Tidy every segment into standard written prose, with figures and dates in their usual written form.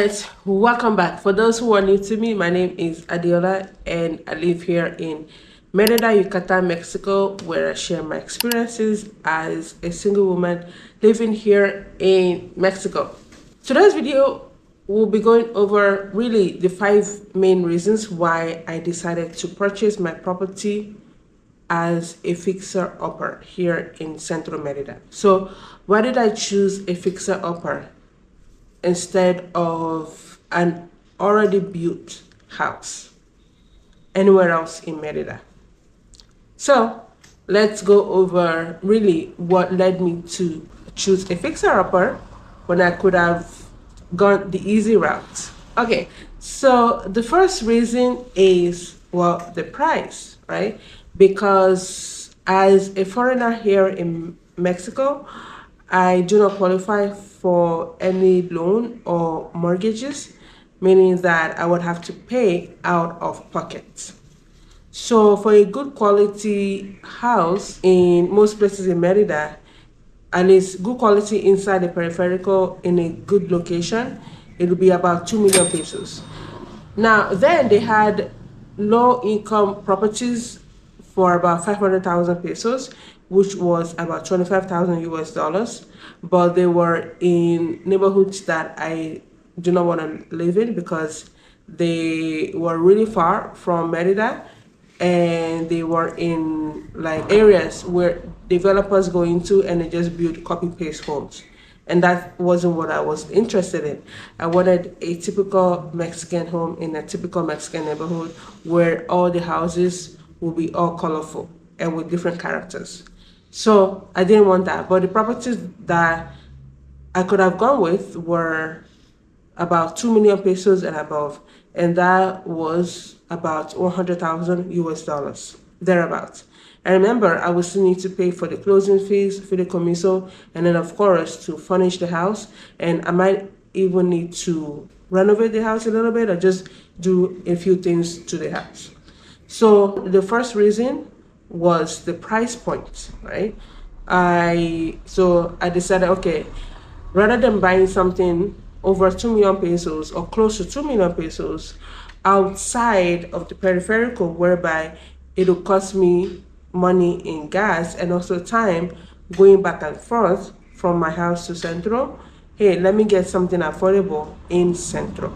Alright, welcome back. For those who are new to me, my name is Adiola and I live here in Merida, Yucatan, Mexico, where I share my experiences as a single woman living here in Mexico. Today's video will be going over really the 5 main reasons why I decided to purchase my property as a fixer-upper here in Centro, Merida. So why did I choose a fixer-upper instead of an already built house anywhere else in Merida? So let's go over really what led me to choose a fixer-upper when I could have gone the easy route. Okay, so the first reason is, well, the price, right? Because as a foreigner here in Mexico, I do not qualify for any loan or mortgages, meaning that I would have to pay out of pocket. So for a good quality house in most places in Merida, at least good quality inside the peripheral in a good location, it will be about 2 million pesos. Now, then they had low income properties for about 500,000 pesos, which was about 25,000 US dollars, but they were in neighborhoods that I do not want to live in because they were really far from Merida and they were in like areas where developers go into and they just build copy paste homes. And that wasn't what I was interested in. I wanted a typical Mexican home in a typical Mexican neighborhood where all the houses will be all colorful and with different characters. So I didn't want that. But the properties that I could have gone with were about 2 million pesos and above. And that was about 100,000 US dollars, thereabouts. And remember, I would still need to pay for the closing fees, fideicomiso, and then of course to furnish the house. And I might even need to renovate the house a little bit or just do a few things to the house. So the first reason was the price point, right? I decided, okay, rather than buying something over 2 million pesos or close to 2 million pesos outside of the peripheral, whereby it will cost me money in gas and also time going back and forth from my house to Centro, hey, let me get something affordable in Centro.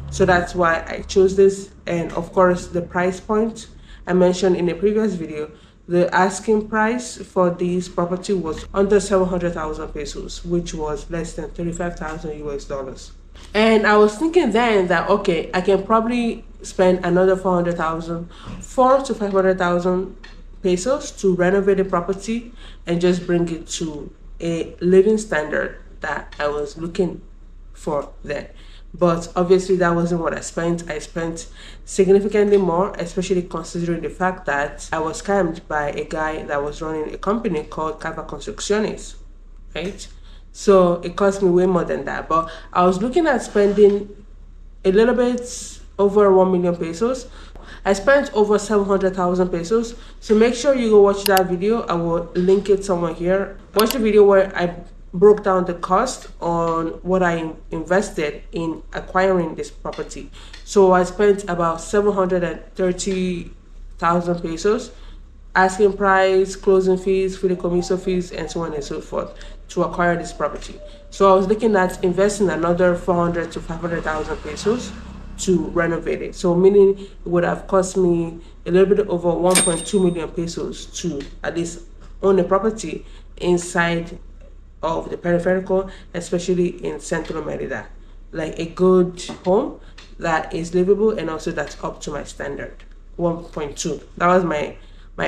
So that's why I chose this. And of course, the price point I mentioned in a previous video, the asking price for this property was under 700,000 pesos, which was less than 35,000 US dollars. And I was thinking then that, okay, I can probably spend another 400,000, 400 to 500,000 pesos to renovate the property and just bring it to a living standard that I was looking for then. But obviously that wasn't what I spent. I spent significantly more, especially considering the fact that I was scammed by a guy that was running a company called Cava Construcciones, right? So it cost me way more than that. But I was looking at spending a little bit over 1 million pesos. I spent over 700,000 pesos. So make sure you go watch that video. I will link it somewhere here. Watch the video where I broke down the cost on what I invested in acquiring this property. So I spent about 730,000 pesos, asking price, closing fees, fideicomiso fees, and so on and so forth to acquire this property. So I was looking at investing another 400 to 500,000 pesos to renovate it. So meaning it would have cost me a little bit over 1.2 million pesos to at least own a property inside of the peripheral, especially in Centro Merida, like a good home that is livable and also that's up to my standard. 1.2. That was my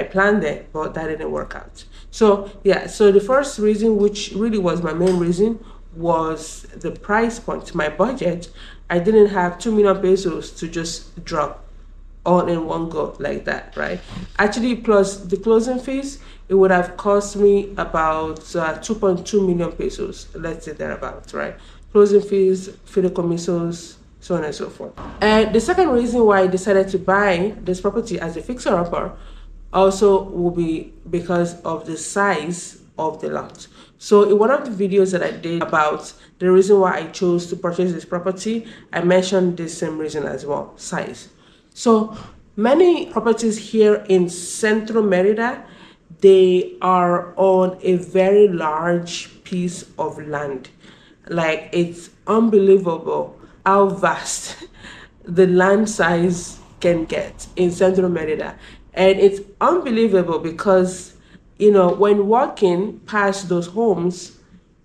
plan there, but that didn't work out. So yeah, so the first reason, which really was my main reason, was the price point, my budget. I didn't have 2 million pesos to just drop all in one go like that, right? Actually, plus the closing fees, it would have cost me about 2.2 million pesos, let's say thereabouts, right? Closing fees, fideicomisos, so on and so forth. And the second reason why I decided to buy this property as a fixer-upper also will be because of the size of the lot. So in one of the videos that I did about the reason why I chose to purchase this property, I mentioned this same reason as well, size. So many properties here in Centro Merida, they are on a very large piece of land. Like, it's unbelievable how vast the land size can get in Centro Merida. And it's unbelievable because, when walking past those homes,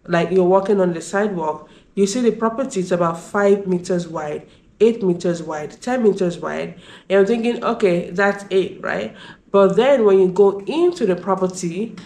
like you're walking on the sidewalk, you see the property is about 5 meters wide, 8 meters wide, 10 meters wide. And I'm thinking, okay, that's it, right? But then when you go into the property,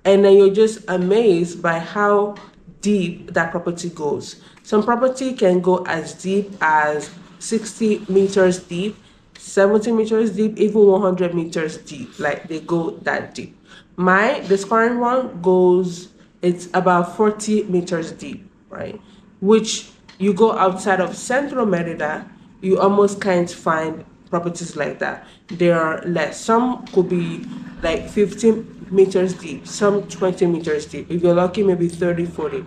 and then you're just amazed by how deep that property goes. Some property can go as deep as 60 meters deep, 70 meters deep, even 100 meters deep. Like, they go that deep. This current one it's about 40 meters deep, right? Which, you go outside of Central Merida, you almost can't find properties like that. There are less. Some could be like 15 meters deep, some 20 meters deep. If you're lucky, maybe 30, 40,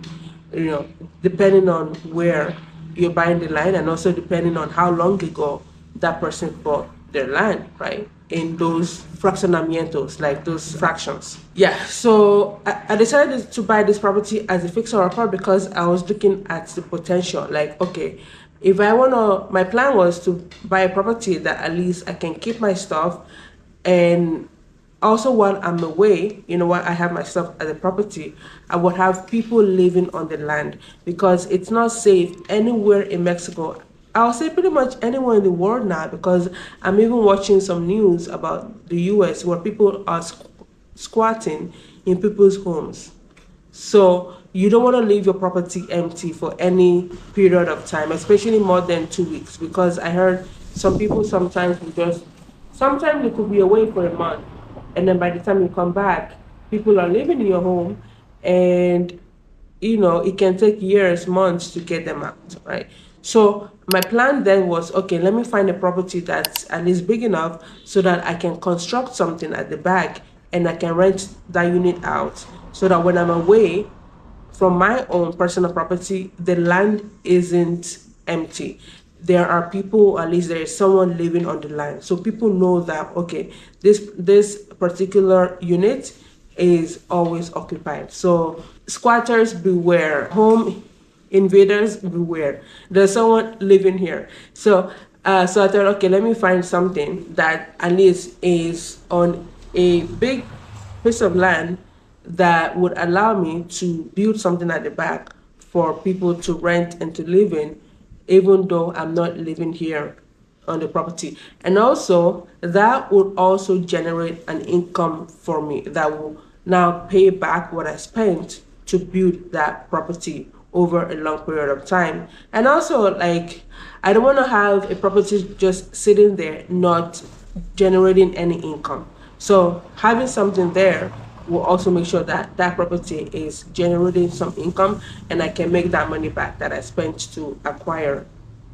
depending on where you're buying the land, and also depending on how long ago that person bought their land, right? In those fraccionamientos, like those fractions. Yeah, so I decided to buy this property as a fixer-upper because I was looking at the potential. Like, okay, if my plan was to buy a property that at least I can keep my stuff, and also while I'm away, while I have my stuff at the property, I would have people living on the land, because it's not safe anywhere in Mexico. I'll say pretty much anywhere in the world now, because I'm even watching some news about the US where people are squatting in people's homes. So you don't want to leave your property empty for any period of time, especially more than 2 weeks, because I heard some people sometimes you could be away for a month, and then by the time you come back, people are living in your home, and it can take years, months to get them out, right? So my plan then was, okay, let me find a property that's at least big enough so that I can construct something at the back, and I can rent that unit out, so that when I'm away from my own personal property, the land isn't empty. There are people, at least there is someone living on the land. So people know that, okay, this particular unit is always occupied. So squatters beware, home invaders beware. There's someone living here. So I thought, okay, let me find something that at least is on a big piece of land that would allow me to build something at the back for people to rent and to live in, even though I'm not living here on the property. And also, that would also generate an income for me that will now pay back what I spent to build that property over a long period of time. And also, like, I don't want to have a property just sitting there not generating any income. So having something there will also make sure that that property is generating some income, and I can make that money back that I spent to acquire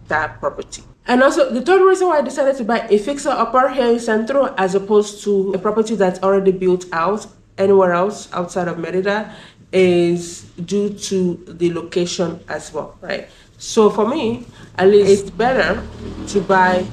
that property. And also, the third reason why I decided to buy a fixer-upper here in Centro as opposed to a property that's already built out anywhere else outside of Merida is due to the location as well, right? So for me, at least, it's better to buy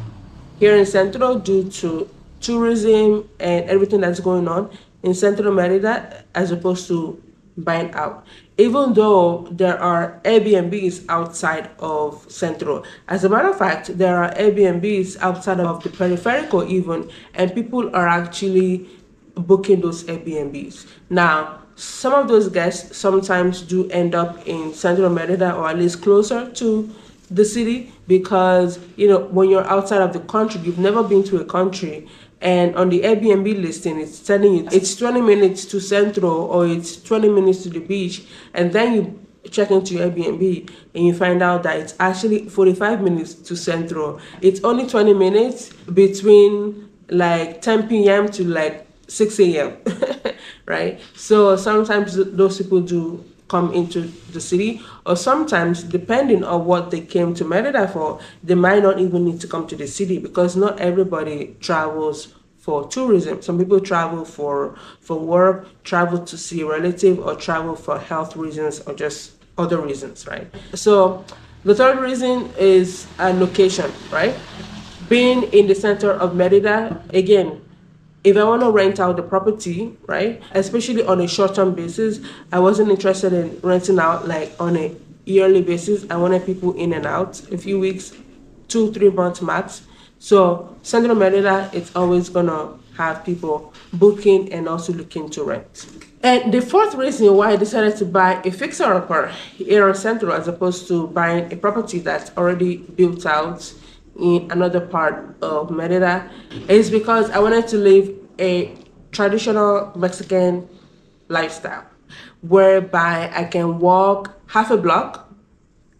here in Centro due to tourism and everything that's going on in Centro Merida, as opposed to buying out. Even though there are Airbnbs outside of Centro. As a matter of fact, there are Airbnbs outside of the peripheral even, and people are actually booking those Airbnbs. Now, some of those guests sometimes do end up in Centro Merida, or at least closer to the city, because when you're outside of the country, you've never been to a country, and on the Airbnb listing it's telling you it's 20 minutes to Centro, or it's 20 minutes to the beach, and then you check into your Airbnb and you find out that it's actually 45 minutes to Centro. It's only 20 minutes between like 10 p.m. to like 6 a.m. right? So sometimes those people do come into the city, or sometimes, depending on what they came to Merida for, they might not even need to come to the city, because not everybody travels for tourism. Some people travel for work, travel to see a relative, or travel for health reasons, or just other reasons, right? So the third reason is a location, right? Being in the center of Merida, again, if I want to rent out the property, right, especially on a short-term basis, I wasn't interested in renting out like on a yearly basis. I wanted people in and out a few weeks, 2-3 months max. So Centro Merida, it's always gonna have people booking and also looking to rent. And the fourth reason why I decided to buy a fixer-upper here in Centro as opposed to buying a property that's already built out in another part of Merida is because I wanted to live a traditional Mexican lifestyle whereby I can walk half a block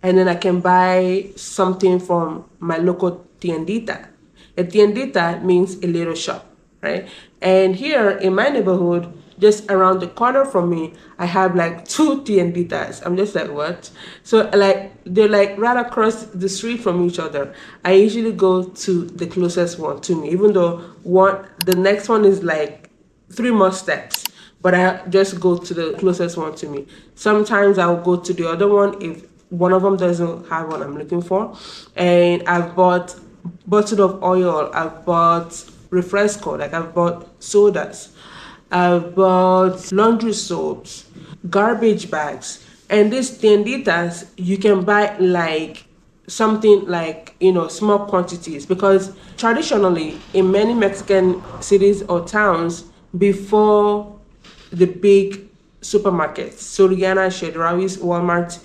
and then I can buy something from my local tiendita. A tiendita means a little shop, right? And here in my neighborhood, just around the corner from me, I have like 2 tienditas. I'm just like, what? So like they're like right across the street from each other. I usually go to the closest one to me, even though the next one is like 3 more steps. But I just go to the closest one to me. Sometimes I'll go to the other one if one of them doesn't have what I'm looking for. And I've bought bottle of oil. I've bought refresco. Like I've bought sodas. I've bought laundry soaps, garbage bags, and these tienditas you can buy like something like small quantities, because traditionally in many Mexican cities or towns before the big supermarkets, Soriana, Chedraui's, Walmart,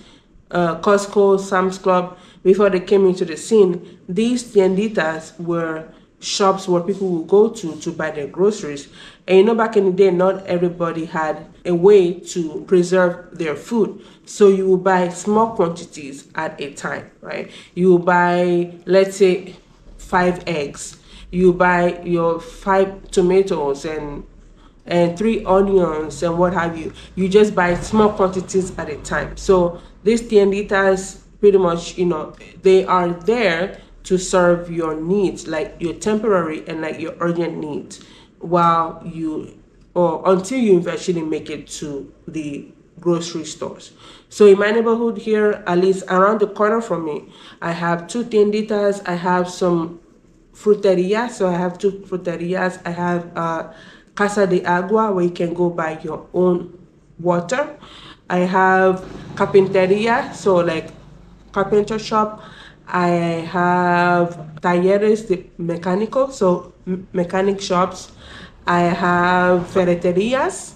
Costco, Sam's Club, before they came into the scene, these tienditas were shops where people will go to buy their groceries. And back in the day, not everybody had a way to preserve their food. So you will buy small quantities at a time, right? You will buy, let's say, 5 eggs. You buy your 5 tomatoes and 3 onions and what have you. You just buy small quantities at a time. So these tienditas pretty much, they are there to serve your needs, like your temporary and like your urgent needs, while until you eventually make it to the grocery stores. So in my neighborhood here, at least around the corner from me, I have 2 tienditas. I have some fruterias. So I have 2 fruterias. I have Casa de Agua, where you can go buy your own water. I have carpinteria, so like carpenter shop. I have talleres de mecánico, so mechanic shops. I have ferreterias.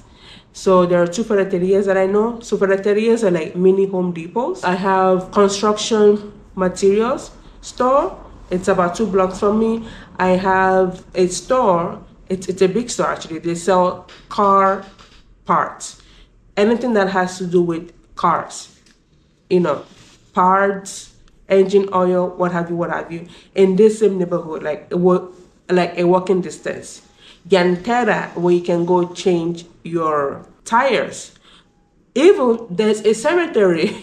So there are 2 ferreterias that I know. So ferreterias are like mini Home Depots. I have construction materials store. It's about 2 blocks from me. I have a store. It's a big store actually. They sell car parts. Anything that has to do with cars. Parts, engine oil, what have you, in this same neighborhood, like a walking distance. Llantera, where you can go change your tires. Even there's a cemetery.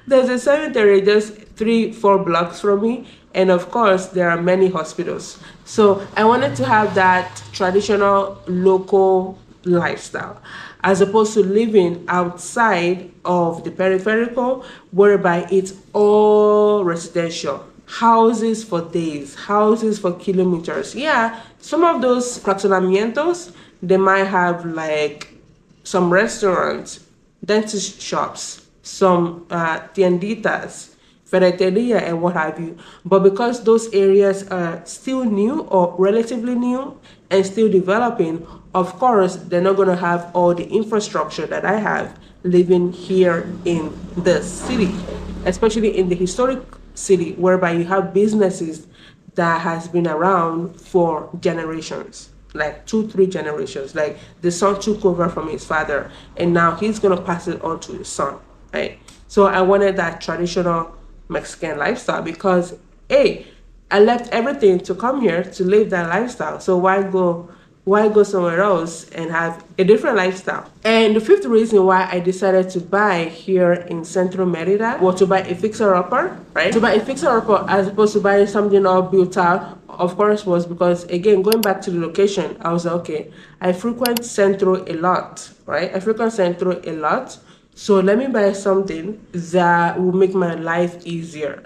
There's a cemetery just 3-4 blocks from me, and of course there are many hospitals. So I wanted to have that traditional local lifestyle, as opposed to living outside of the peripheral, whereby it's all residential. Houses for days, houses for kilometers. Yeah, some of those fraccionamientos, they might have like some restaurants, dentist shops, some tienditas, ferreteria, and what have you. But because those areas are still new or relatively new and still developing, of course, they're not going to have all the infrastructure that I have living here in the city, especially in the historic city, whereby you have businesses that has been around for generations, like 2-3 generations. Like the son took over from his father, and now he's going to pass it on to his son, right? So I wanted that traditional Mexican lifestyle because, I left everything to come here to live that lifestyle. So why go somewhere else and have a different lifestyle? And the 5th reason why I decided to buy here in Centro Merida was to buy a fixer-upper, right? To buy a fixer-upper as opposed to buying something all built out of course, was because, again, going back to the location, I was like, okay, I frequent Centro a lot, right? I frequent Centro a lot. So let me buy something that will make my life easier.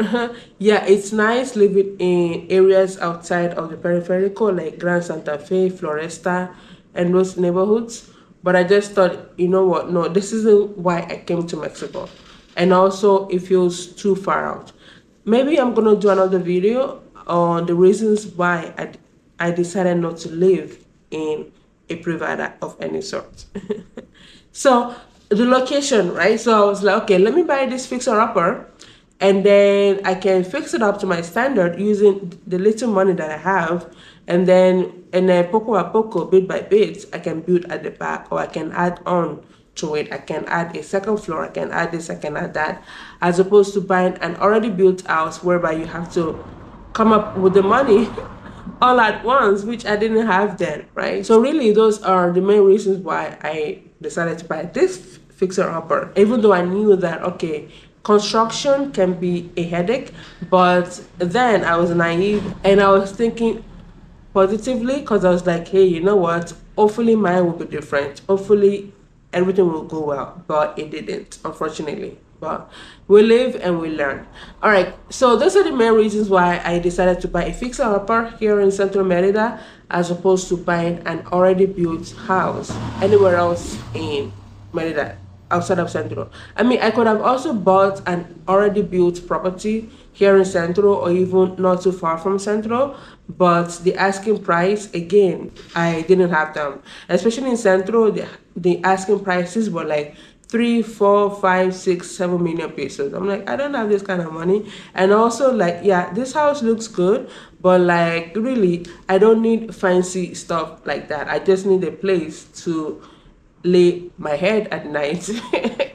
Yeah, it's nice living in areas outside of the peripheral, like Grand Santa Fe, Floresta, and those neighborhoods. But I just thought, you know what? No, this isn't why I came to Mexico. And also, it feels too far out. Maybe I'm gonna do another video on the reasons why I decided not to live in a privada of any sort. So the location, right? So I was like, okay, let me buy this fixer upper, and then I can fix it up to my standard using the little money that I have, and then poco a poco, bit by bit, I can build at the back, or I can add on to it. I can add a second floor, I can add this, I can add that, as opposed to buying an already built house whereby you have to come up with the money all at once, which I didn't have then, right? So really, those are the main reasons why I decided to buy this fixer upper, even though I knew that, okay, construction can be a headache. But then I was naive and I was thinking positively, because I was like, hey, you know what, hopefully mine will be different, hopefully everything will go well. But it didn't, unfortunately. But we live and we learn. All right, so those are the main reasons why I decided to buy a fixer upper here in Central Merida, as opposed to buying an already built house anywhere else in Merida, outside of Centro. I mean, I could have also bought an already built property here in Centro, or even not too far from Centro, but the asking price, again, I didn't have them. Especially in Centro, the asking prices were like 3, 4, 5, 6, 7 million pesos. I'm like, I don't have this kind of money. And also, like, yeah, this house looks good, but like, really, I don't need fancy stuff like that. I just need a place to lay my head at night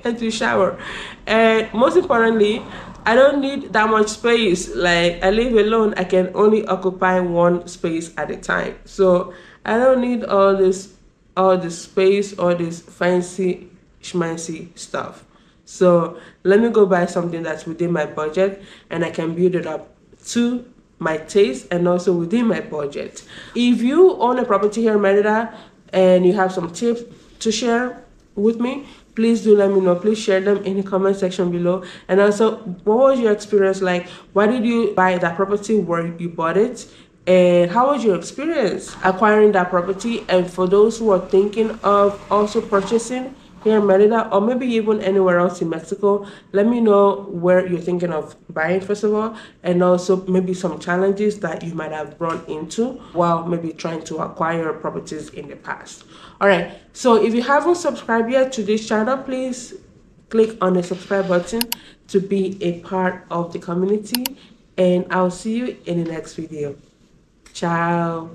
and to shower. And most importantly, I don't need that much space. Like, I live alone, I can only occupy one space at a time. So I don't need all this space, all this fancy schmancy stuff. So let me go buy something that's within my budget, and I can build it up to my taste and also within my budget. If you own a property here in Merida and you have some tips to share with me, please do let me know. Please share them in the comment section below. And also, what was your experience like? Why did you buy that property where you bought it? And how was your experience acquiring that property? And for those who are thinking of also purchasing here in Merida, or maybe even anywhere else in Mexico, let me know where you're thinking of buying, first of all, and also maybe some challenges that you might have run into while maybe trying to acquire properties in the past. All right, so if you haven't subscribed yet to this channel, please click on the subscribe button to be a part of the community, and I'll see you in the next video. Ciao.